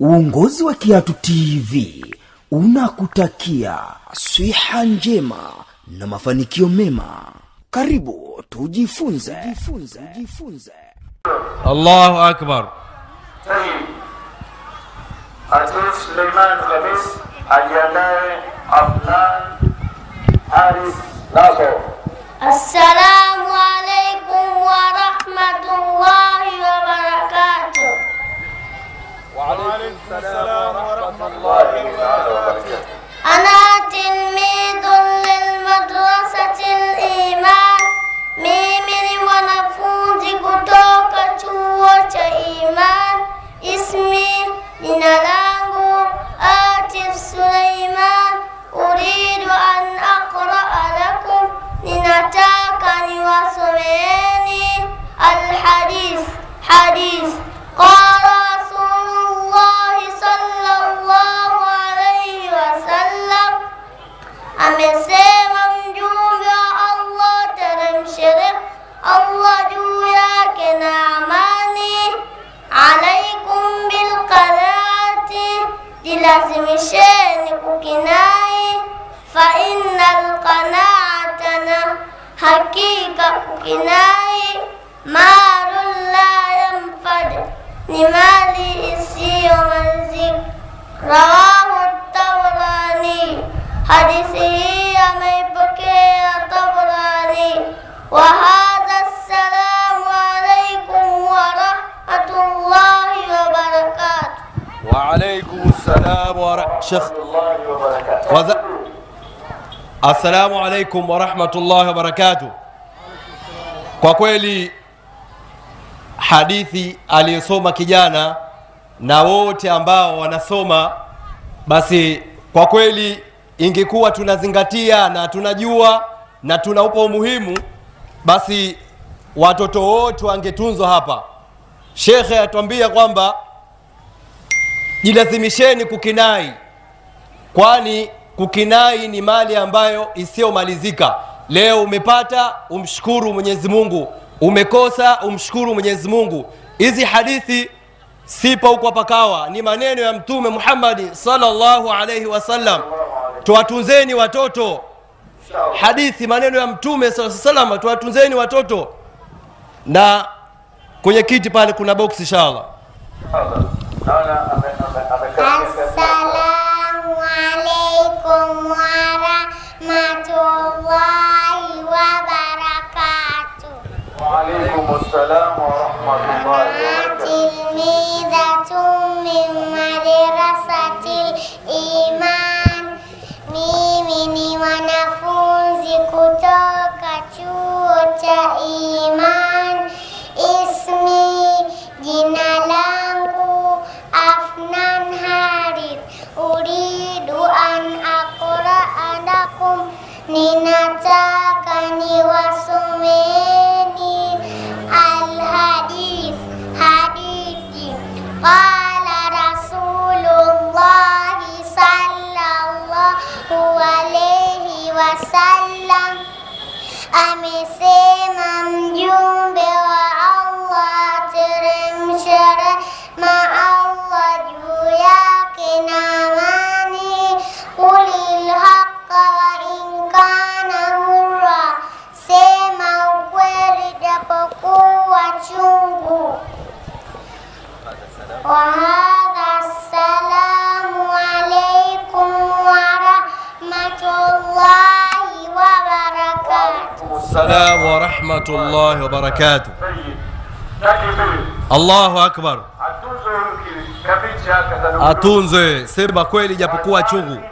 Uongozi wa Kiatu TV unakutakia siha njema na mafanikio mema. Karibu tujifunze. Allahu Akbar. Sahihi. Atis Suleiman Khamis ajiandae Afnan Haris Naso. Assalamu alaikum wa rahmatullahi wa barakatuh. Wa alaikum salam wa rahmatullahi wa barakatuh. Ana tilmidun lil madrasatil iman. Mimi ni mwanafunzi kutoka chuo cha Iman. Ismi, jina langu Atif Suleiman. Uridu an aqra'a lakum, ninataka niwasomeeni hadith. Qala Rasulullah sallallahu alayhi wasallam, amesema mjumbe wa Allah teremshere Allah juu yake na amani, alaikum bil qanaati, jilazimisheni kukinai, fa innal qanaatana, hakika kukinai, malun la yanfad, ni mali isiyo malizika. Rawahu Tabrani, hadithi hii ameipokea Tabrani. Wa hadha assalamu alaikum wa rahmatullahi wa barakatuh. Wa alaikum assalam wa rahmatullahi wa barakatuh. Assalamu alaikum wa rahmatullahi wa barakatuh. Kwa kweli hadithi aliyosoma kijana na wote ambao wanasoma, basi kwa kweli ingekuwa tunazingatia na tunajua na tunaupa umuhimu, basi watoto wote wangetunzwa hapa. Shekhe atuambia kwamba jilazimisheni kukinai, kwani kukinai ni mali ambayo isiyomalizika. Leo umepata, umshukuru Mwenyezi Mungu. Umekosa, umshukuru Mwenyezi Mungu. Hizi hadithi sipa huko pakawa, ni maneno ya Mtume Muhammad sallallahu alayhi wasallam. Tuwatunzeni watoto. Hadithi, maneno ya Mtume sallallahu alayhi wasallam, tuwatunzeni watoto. Na kwenye kiti pale kuna box inshallah. Assalamu alaikum wa rahmatullahi wa barakatuh. Wa alaikum assalam wa rahmatullahi wa barakatuh. Tilmidatun min madrasatil iman. Mimi ni mwanafunzi kutoka chuo cha Iman. Ismi, jina langu Afnan Haris. Uridu an aqra'a lakum, ninataka niwasomeni hadithi. Qala Rasulullah sallallahu alayhi wasallam, amesema mjumbe wa Allah teremshere ma Allah juu yake na amani, qulil haqqa wa in kana murra, sema ukweli japokuwa chungu. Wa hadha assalamu alaikum wa rahmatullahi wa barakatuh. Assalamu wa rahmatullahi wa barakatuh. Allahu Akbar. Atunze, sema kweli japokuwa chungu.